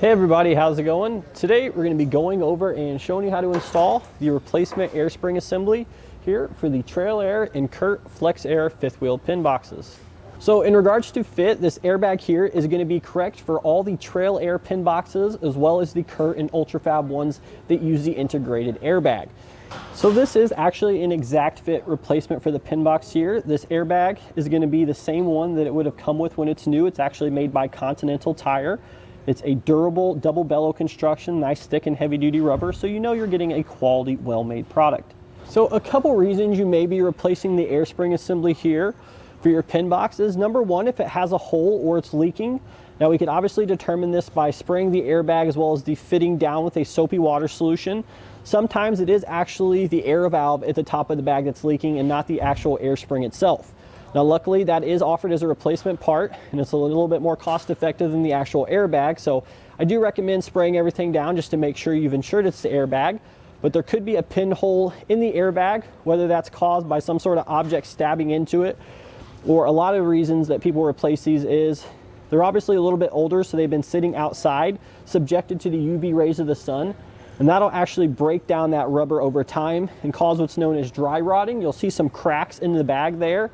Hey everybody, how's it going? Today we're going to be going over and showing you how to install the replacement air spring assembly here for the Trailair and Curt Flex Air fifth wheel pin boxes. So in regards to fit, this airbag here is going to be correct for all the Trailair pin boxes as well as the Curt and Ultra-Fab ones that use the integrated airbag. So this is actually an exact fit replacement for the pin box here. This airbag is going to be the same one that it would have come with when it's new. It's actually made by Continental Tyre. It's a durable double bellow construction, nice thick and heavy duty rubber, so you know you're getting a quality, well-made product. So a couple reasons you may be replacing the air spring assembly here for your pin boxes. Number one, if it has a hole or it's leaking. Now we can obviously determine this by spraying the airbag as well as the fitting down with a soapy water solution. Sometimes it is actually the air valve at the top of the bag that's leaking and not the actual air spring itself. Now luckily that is offered as a replacement part and it's a little bit more cost effective than the actual airbag, so I do recommend spraying everything down just to make sure you've ensured it's the airbag. But there could be a pinhole in the airbag, whether that's caused by some sort of object stabbing into it, or a lot of reasons that people replace these is they're obviously a little bit older, so they've been sitting outside subjected to the UV rays of the sun, and that'll actually break down that rubber over time and cause what's known as dry rotting. You'll see some cracks in the bag there.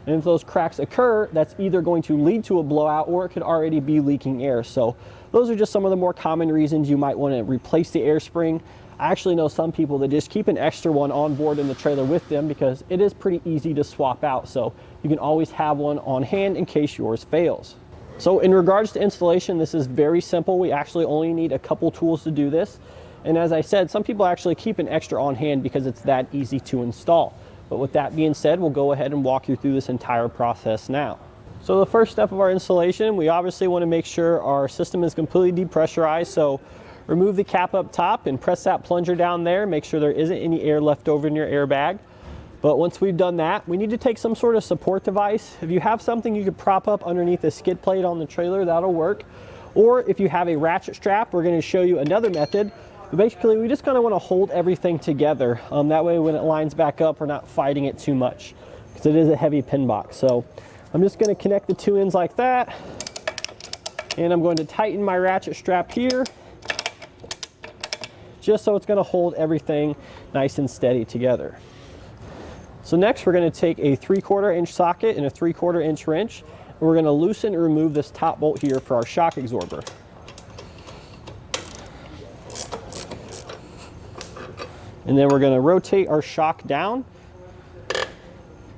And if those cracks occur, that's either going to lead to a blowout or it could already be leaking air. So those are just some of the more common reasons you might want to replace the air spring. I actually know some people that just keep an extra one on board in the trailer with them because it is pretty easy to swap out. So you can always have one on hand in case yours fails. So in regards to installation, this is very simple. We actually only need a couple tools to do this. And as I said, some people actually keep an extra on hand because it's that easy to install. But with that being said, we'll go ahead and walk you through this entire process now. So the first step of our installation, we obviously want to make sure our system is completely depressurized. So remove the cap up top and press that plunger down there. Make sure there isn't any air left over in your airbag. But once we've done that, we need to take some sort of support device. If you have something you could prop up underneath the skid plate on the trailer, that'll work. Or if you have a ratchet strap, we're going to show you another method. But basically, we just kind of want to hold everything together. That way, when it lines back up, we're not fighting it too much because it is a heavy pin box. So I'm just going to connect the two ends like that. And I'm going to tighten my ratchet strap here just so it's going to hold everything nice and steady together. So next, we're going to take a 3/4 inch socket and a 3/4 inch wrench. And we're going to loosen and remove this top bolt here for our shock absorber. And then we're going to rotate our shock down.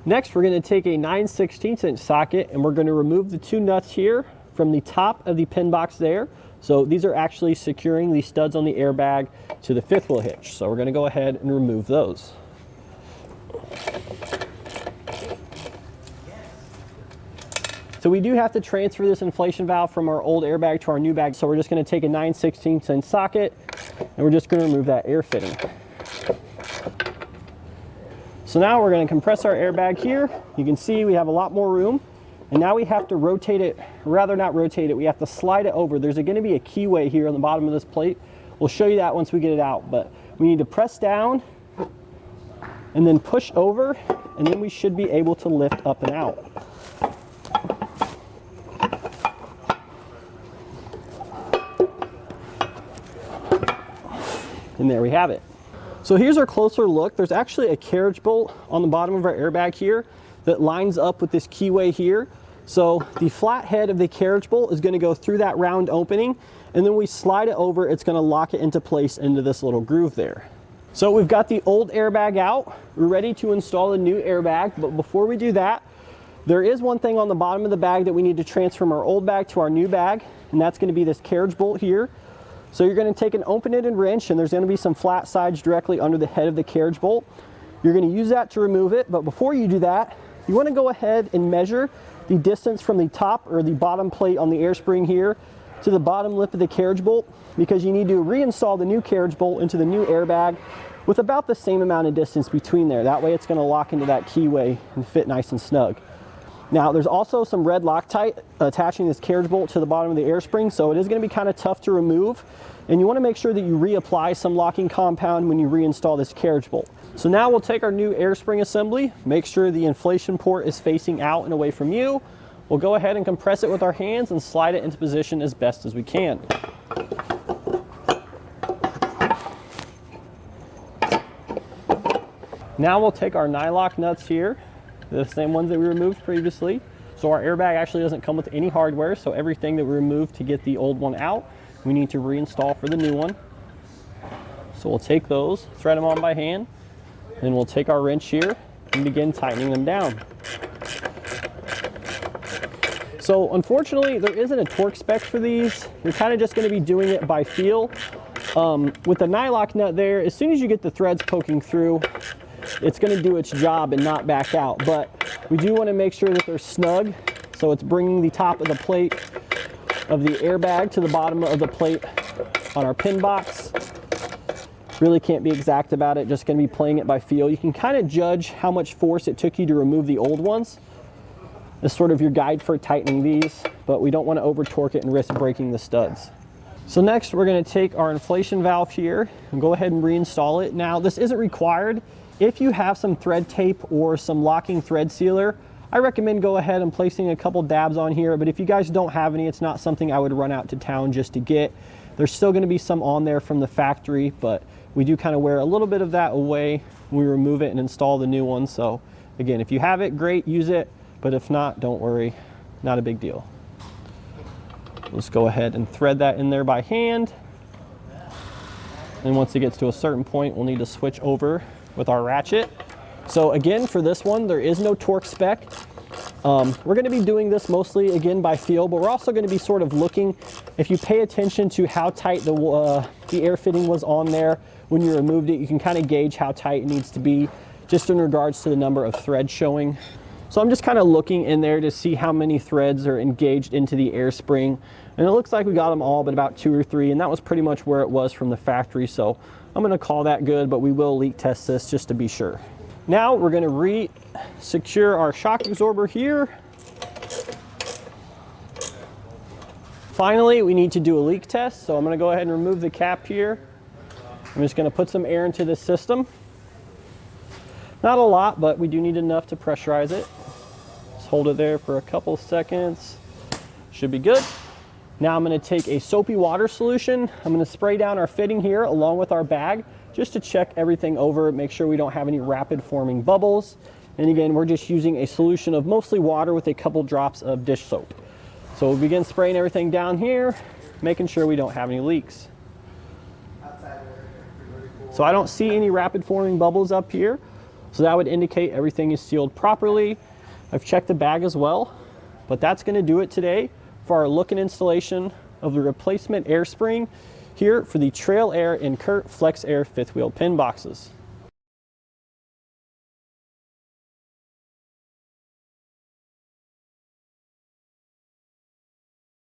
Next, we're going to take a 9/16 inch socket and we're going to remove the two nuts here from the top of the pin box there. So these are actually securing the studs on the airbag to the fifth wheel hitch. So we're going to go ahead and remove those. So we do have to transfer this inflation valve from our old airbag to our new bag. So we're just going to take a 9/16 inch socket and we're just going to remove that air fitting. So now we're going to compress our airbag here. You can see we have a lot more room. And now we have to rotate it, rather not rotate it, we have to slide it over. There's going to be a keyway here on the bottom of this plate. We'll show you that once we get it out. But we need to press down and then push over, and then we should be able to lift up and out. And there we have it. So here's our closer look. There's actually a carriage bolt on the bottom of our airbag here that lines up with this keyway here. So the flat head of the carriage bolt is going to go through that round opening, and then we slide it over, it's going to lock it into place into this little groove there. So we've got the old airbag out. We're ready to install a new airbag, but before we do that, there is one thing on the bottom of the bag that we need to transfer from our old bag to our new bag, and that's going to be this carriage bolt here. So you're going to take an open-ended wrench, and there's going to be some flat sides directly under the head of the carriage bolt. You're going to use that to remove it, but before you do that, you want to go ahead and measure the distance from the top or the bottom plate on the air spring here to the bottom lip of the carriage bolt, because you need to reinstall the new carriage bolt into the new airbag with about the same amount of distance between there. That way it's going to lock into that keyway and fit nice and snug. Now there's also some red Loctite attaching this carriage bolt to the bottom of the air spring, so it is going to be kind of tough to remove, and you want to make sure that you reapply some locking compound when you reinstall this carriage bolt. So now we'll take our new air spring assembly, make sure the inflation port is facing out and away from you. we'll go ahead and compress it with our hands and slide it into position as best as we can. Now we'll take our nylock nuts here, the same ones that we removed previously. So our airbag actually doesn't come with any hardware, so everything that we removed to get the old one out, we need to reinstall for the new one. So we'll take those, thread them on by hand, and we'll take our wrench here and begin tightening them down. So unfortunately, there isn't a torque spec for these. You're kind of just going to be doing it by feel. With the nylock nut there, as soon as you get the threads poking through, it's going to do its job and not back out. But we do want to make sure that they're snug, so it's bringing the top of the plate of the airbag to the bottom of the plate on our pin box. Really can't be exact about it, just going to be playing it by feel. You can kind of judge how much force it took you to remove the old ones. This is sort of your guide for tightening these, but we don't want to over torque it and risk breaking the studs. So next we're going to take our inflation valve here and go ahead and reinstall it. Now this isn't required. If you have some thread tape or some locking thread sealer, I recommend go ahead and placing a couple dabs on here, but if you guys don't have any, it's not something I would run out to town just to get. There's still going to be some on there from the factory, but we do kind of wear a little bit of that away when we remove it and install the new one. So again, if you have it, great, use it. But if not, don't worry, not a big deal. Let's go ahead and thread that in there by hand. And once it gets to a certain point, we'll need to switch over with our ratchet. So again, for this one, there is no torque spec. We're going to be doing this mostly, again, by feel, but we're also going to be sort of looking, if you pay attention to how tight the air fitting was on there when you removed it, you can kind of gauge how tight it needs to be just in regards to the number of threads showing. So I'm just kind of looking in there to see how many threads are engaged into the air spring. And it looks like we got them all, but about 2 or 3, and that was pretty much where it was from the factory. So I'm going to call that good, but we will leak test this just to be sure. Now we're going to re-secure our shock absorber here. Finally, we need to do a leak test. So I'm going to go ahead and remove the cap here. I'm just going to put some air into this system. Not a lot, but we do need enough to pressurize it. Just hold it there for a couple seconds. Should be good. Now I'm going to take a soapy water solution. I'm going to spray down our fitting here along with our bag just to check everything over, make sure we don't have any rapid forming bubbles. And again, we're just using a solution of mostly water with a couple drops of dish soap. So we'll begin spraying everything down here, making sure we don't have any leaks. So I don't see any rapid forming bubbles up here. So that would indicate everything is sealed properly. I've checked the bag as well, but that's going to do it today for our look and installation of the replacement air spring here for the Trailair and Curt Flex Air fifth wheel pin boxes.